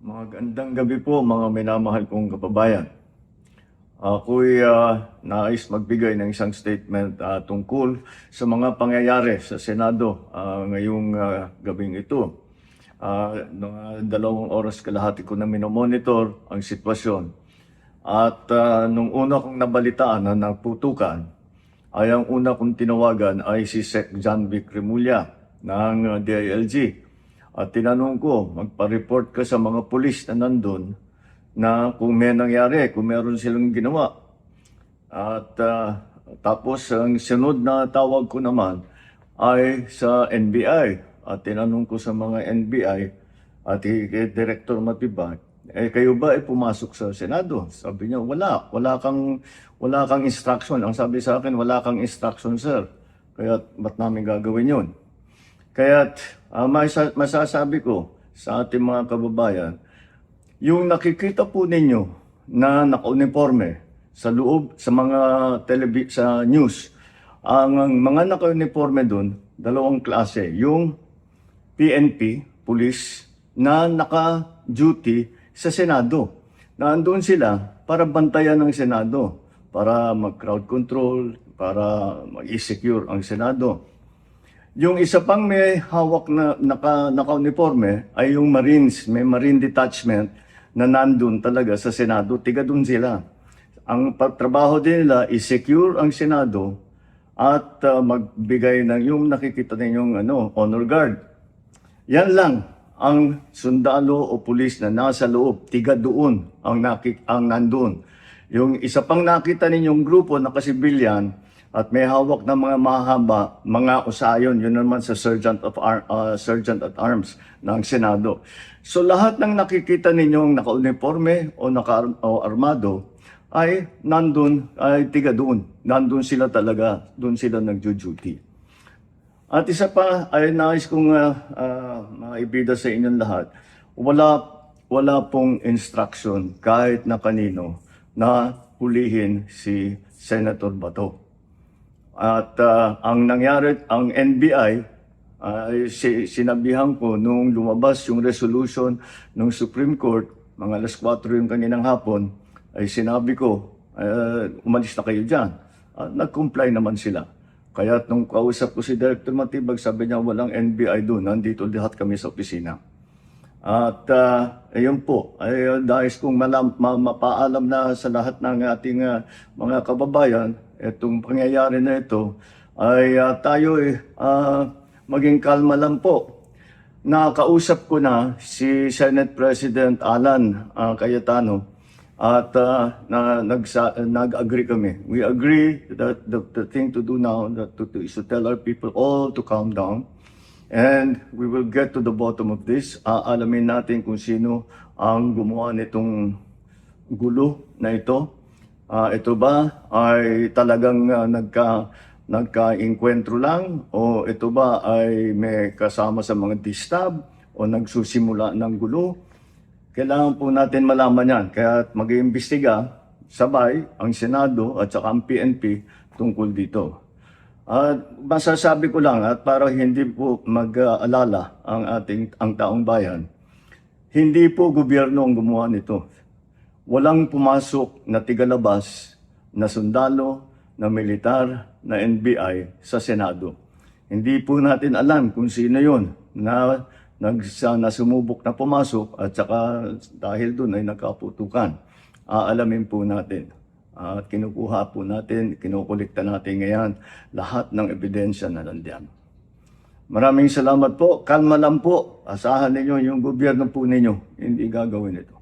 Magandang gabi po mga minamahal kong kababayan. Ako'y nais magbigay ng isang statement tungkol sa mga pangyayari sa Senado ngayong gabing ito. Mga 2 oras kalahati ko na minomonitor ang sitwasyon. At nung una kong nabalitaan na nagputukan, ay ang una kong tinawagan ay si Sec. John Vic Remulla ng DILG. At tinanong ko, magpa-report ka sa mga pulis na nandun na kung may nangyari, kung meron silang ginawa. At tapos ang sunod na tawag ko naman ay sa NBI. At tinanong ko sa mga NBI at kay Director Matibag, kayo ba ay pumasok sa Senado? Sabi niya, wala kang instruction. Ang sabi sa akin, wala kang instruction, sir. Kaya ba't namin gagawin yun? Kaya masasabi ko sa ating mga kababayan, yung nakikita po ninyo na naka-uniforme sa loob, sa mga sa news, ang mga naka-uniforme doon, 2 klase. Yung PNP, police, na naka-duty sa Senado. Nandoon sila para bantayan ng Senado, para mag-crowd control, para mag-secure ang Senado. Yung isa pang may hawak na naka-uniforme ay yung Marines, may Marine Detachment na nandun talaga sa Senado, tiga dun sila. Ang trabaho din nila is secure ang Senado at magbigay ng yung nakikita ninyong honor guard. Yan lang ang sundalo o pulis na nasa loob, tiga doon ang nandun. Yung isa pang nakita ninyong grupo na kasibilyan, at may hawak na mga mahaba, mga usayon, yun naman sa Sergeant at Arms ng Senado. So lahat ng nakikita ninyong naka-uniforme o armado ay nandun, ay tiga doon. Nandun sila talaga, doon sila nagjo-duty. At isa pa ay nais kong maibida sa inyong lahat, wala pong instruction kahit na kanino na hulihin si Senator Bato. At ang nangyari, ang NBI, sinabihan ko nung lumabas yung resolution ng Supreme Court, mga 4:00 yung kaninang hapon, ay sinabi ko, umalis na kayo dyan. Nag-comply naman sila. Kaya nung kausap ko si Director Matibag, sabi niya walang NBI doon, nandito lahat kami sa opisina. At ayun po, ay dahil kong mapaalam na sa lahat ng ating mga kababayan, itong pangyayari na ito, ay tayo maging kalma lang po. Nakausap ko na si Senate President Alan Cayetano at nag-agree kami. We agree that the thing to do now is to tell our people all to calm down. And we will get to the bottom of this. Alamin natin kung sino ang gumawa nitong gulo na ito. Ito ba ay talagang nagka-inkwentro lang? O ito ba ay may kasama sa mga distab? O nagsusimula ng gulo? Kailangan po natin malaman yan. Kaya mag-iimbestiga sabay ang Senado at saka ang PNP tungkol dito. Masasabi ko lang at para hindi po mag-alala ang taong bayan, hindi po gobyerno ang gumawa nito. Walang pumasok na tigalabas na sundalo, na militar, na NBI sa Senado. Hindi po natin alam kung sino yun na sumubok na pumasok at saka dahil doon ay nagkaputukan. Aalamin po natin. At kinukuha po natin, kinukulikta natin ngayon lahat ng ebidensya na nandiyan. Maraming salamat po. Kalma lang po. Asahan ninyo yung gobyerno po ninyo. Hindi gagawin ito.